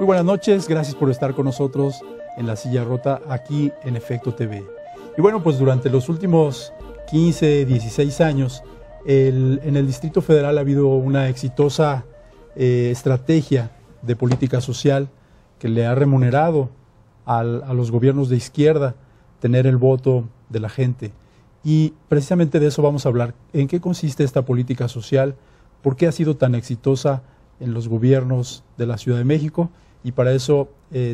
Muy buenas noches, gracias por estar con nosotros en La Silla Rota, aquí en Efecto TV. Y bueno, pues durante los últimos 15, 16 años, en el Distrito Federal ha habido una exitosa estrategia de política social que le ha remunerado a los gobiernos de izquierda tener el voto de la gente. Y precisamente de eso vamos a hablar. ¿En qué consiste esta política social? ¿Por qué ha sido tan exitosa en los gobiernos de la Ciudad de México? Y para eso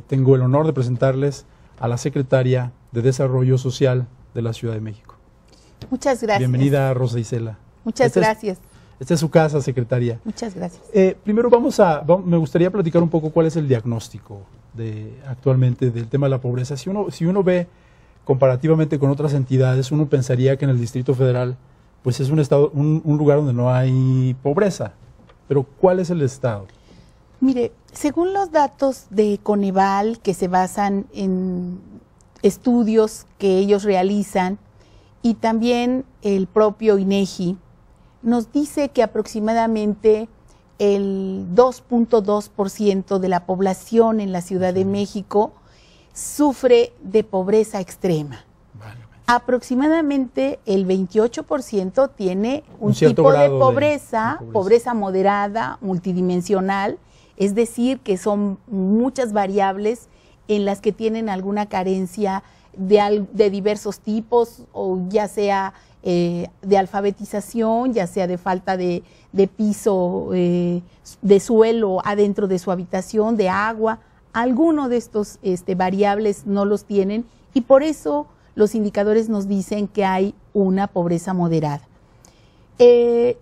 tengo el honor de presentarles a la secretaria de Desarrollo Social de la Ciudad de México. Muchas gracias. Bienvenida, Rosa Isela. Muchas gracias. Esta es su casa, secretaria. Muchas gracias. Primero me gustaría platicar un poco cuál es el diagnóstico actualmente del tema de la pobreza. Si uno ve comparativamente con otras entidades, uno pensaría que en el Distrito Federal pues es un lugar donde no hay pobreza. Pero ¿cuál es el estado? Mire, según los datos de Coneval, que se basan en estudios que ellos realizan, y también el propio INEGI, nos dice que aproximadamente el 2.2% de la población en la Ciudad de México sufre de pobreza extrema. Vale. Aproximadamente el 28% tiene un tipo de pobreza, pobreza moderada, multidimensional, es decir, que son muchas variables en las que tienen alguna carencia de diversos tipos, o ya sea de alfabetización, ya sea de falta de piso, de suelo adentro de su habitación, de agua. Alguno de estos variables no los tienen, y por eso los indicadores nos dicen que hay una pobreza moderada.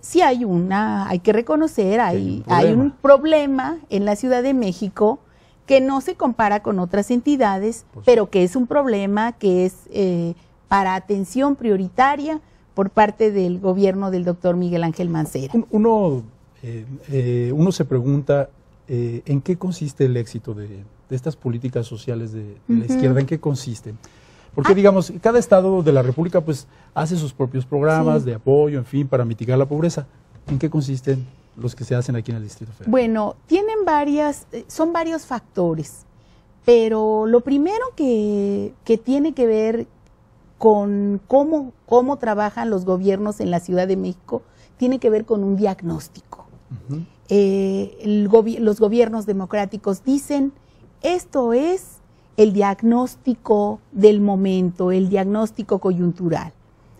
Sí hay que reconocer, hay un problema en la Ciudad de México que no se compara con otras entidades, pero que es un problema que es para atención prioritaria por parte del gobierno del doctor Miguel Ángel Mancera. Uno se pregunta en qué consiste el éxito de estas políticas sociales de la izquierda, ¿en qué consisten? Porque digamos, cada estado de la República pues hace sus propios programas de apoyo, en fin, para mitigar la pobreza. ¿En qué consisten los que se hacen aquí en el Distrito Federal? Bueno, son varios factores, pero lo primero que tiene que ver con cómo trabajan los gobiernos en la Ciudad de México, tiene que ver con un diagnóstico. Los gobiernos democráticos dicen, esto es el diagnóstico del momento, el diagnóstico coyuntural.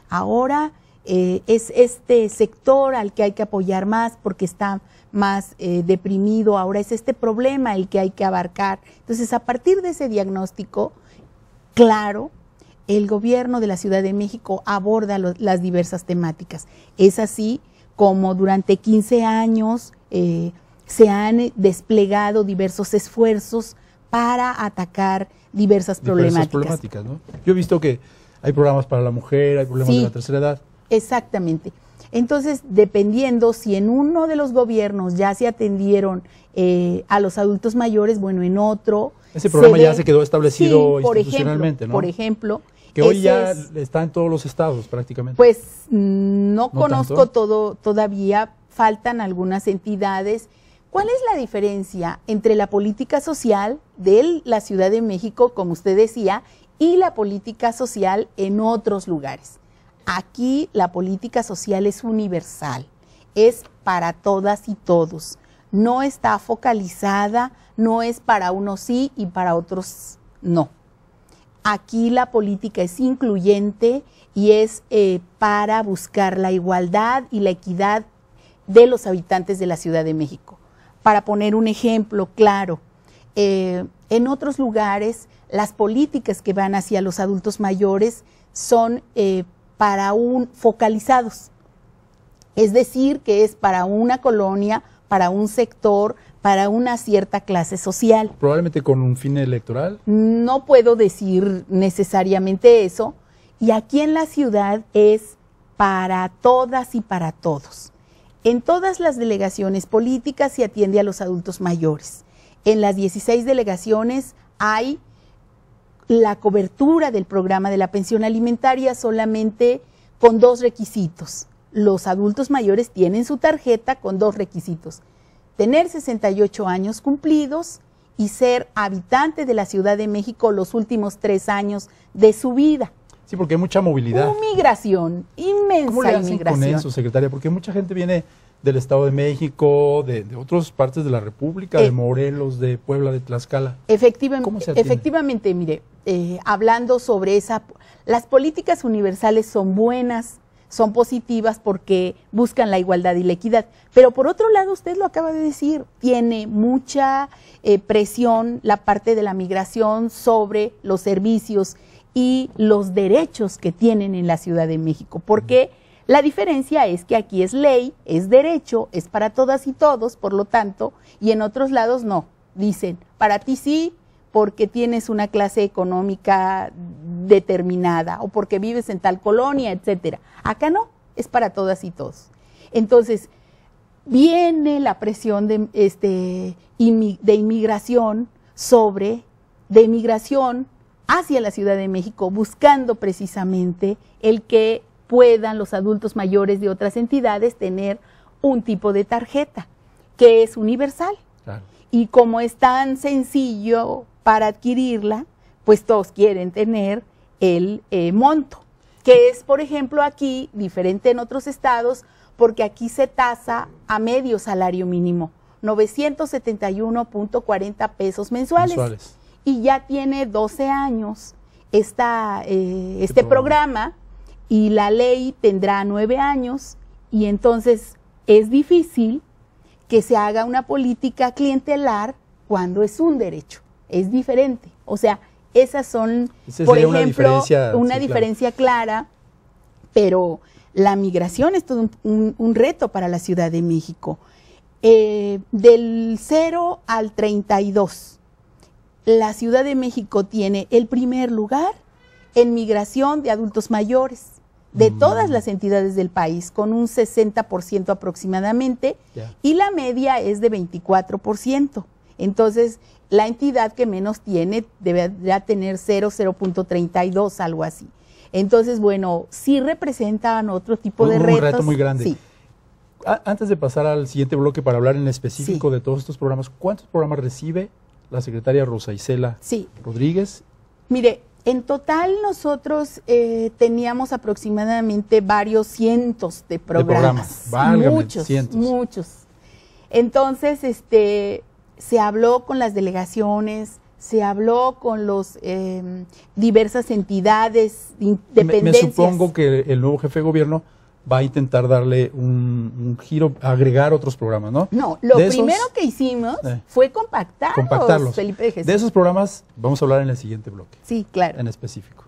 Ahora es este sector al que hay que apoyar más porque está más deprimido, ahora es este problema el que hay que abarcar. Entonces, a partir de ese diagnóstico, claro, el gobierno de la Ciudad de México aborda las diversas temáticas. Es así como durante 15 años se han desplegado diversos esfuerzos para atacar diversas problemáticas, ¿no? Yo he visto que hay programas para la mujer, hay problemas de la tercera edad. Exactamente. Entonces, dependiendo si en uno de los gobiernos ya se atendieron a los adultos mayores, bueno, en otro... Ese programa ya se quedó establecido institucionalmente, ¿no? Por ejemplo... Que hoy ya está en todos los estados prácticamente. Pues no conozco todo todavía, faltan algunas entidades. ¿Cuál es la diferencia entre la política social de la Ciudad de México, como usted decía, y la política social en otros lugares? Aquí la política social es universal, es para todas y todos. No está focalizada, no es para unos sí y para otros no. Aquí la política es incluyente y es para buscar la igualdad y la equidad de los habitantes de la Ciudad de México. Para poner un ejemplo claro, en otros lugares las políticas que van hacia los adultos mayores son focalizados, es decir, que es para una colonia, para un sector, para una cierta clase social. ¿Probablemente con un fin electoral? No puedo decir necesariamente eso, y aquí en la ciudad es para todas y para todos. En todas las delegaciones políticas se atiende a los adultos mayores. En las 16 delegaciones hay la cobertura del programa de la pensión alimentaria solamente con 2 requisitos. Los adultos mayores tienen su tarjeta con 2 requisitos: tener 68 años cumplidos y ser habitante de la Ciudad de México los últimos 3 años de su vida. Sí, porque hay mucha movilidad. Migración, inmensa ¿Cómo le hacen inmigración. con eso, secretaria? Porque mucha gente viene del Estado de México, de otras partes de la República, de Morelos, de Puebla, de Tlaxcala. Efectivamente, mire, hablando sobre las políticas universales son buenas, son positivas porque buscan la igualdad y la equidad. Pero por otro lado, usted lo acaba de decir, tiene mucha presión la parte de la migración sobre los servicios y los derechos que tienen en la Ciudad de México. Porque la diferencia es que aquí es ley, es derecho, es para todas y todos, por lo tanto, y en otros lados no. Dicen, para ti sí, porque tienes una clase económica determinada o porque vives en tal colonia, etcétera. Acá no, es para todas y todos. Entonces, viene la presión de inmigración hacia la Ciudad de México, buscando precisamente el que puedan los adultos mayores de otras entidades tener un tipo de tarjeta que es universal. Claro. Y como es tan sencillo para adquirirla, pues todos quieren tener el monto, que es, por ejemplo, aquí diferente en otros estados, porque aquí se tasa a medio salario mínimo, 971.40 pesos mensuales. Y ya tiene 12 años este programa, y la ley tendrá 9 años, y entonces es difícil que se haga una política clientelar cuando es un derecho, es diferente. O sea, esas son, por ejemplo, una diferencia clara, pero la migración es todo un reto para la Ciudad de México. Del 0 al 32, la Ciudad de México tiene el primer lugar en migración de adultos mayores de todas las entidades del país, con un 60% aproximadamente, y la media es de 24%. Entonces, la entidad que menos tiene deberá tener 0.32, algo así. Entonces, bueno, sí representan otro tipo de retos. Un reto muy grande. Sí. Antes de pasar al siguiente bloque para hablar en específico de todos estos programas, ¿cuántos programas recibe la secretaria Rosa Isela Rodríguez? Mire, en total nosotros teníamos aproximadamente varios cientos de programas. Muchos. Entonces, se habló con las delegaciones, se habló con los diversas entidades, dependencias. Me supongo que el nuevo jefe de gobierno va a intentar darle un giro, agregar otros programas, ¿no? No, lo primero que hicimos fue compactarlos, Felipe Jesús. De esos programas vamos a hablar en el siguiente bloque. Sí, claro. En específico.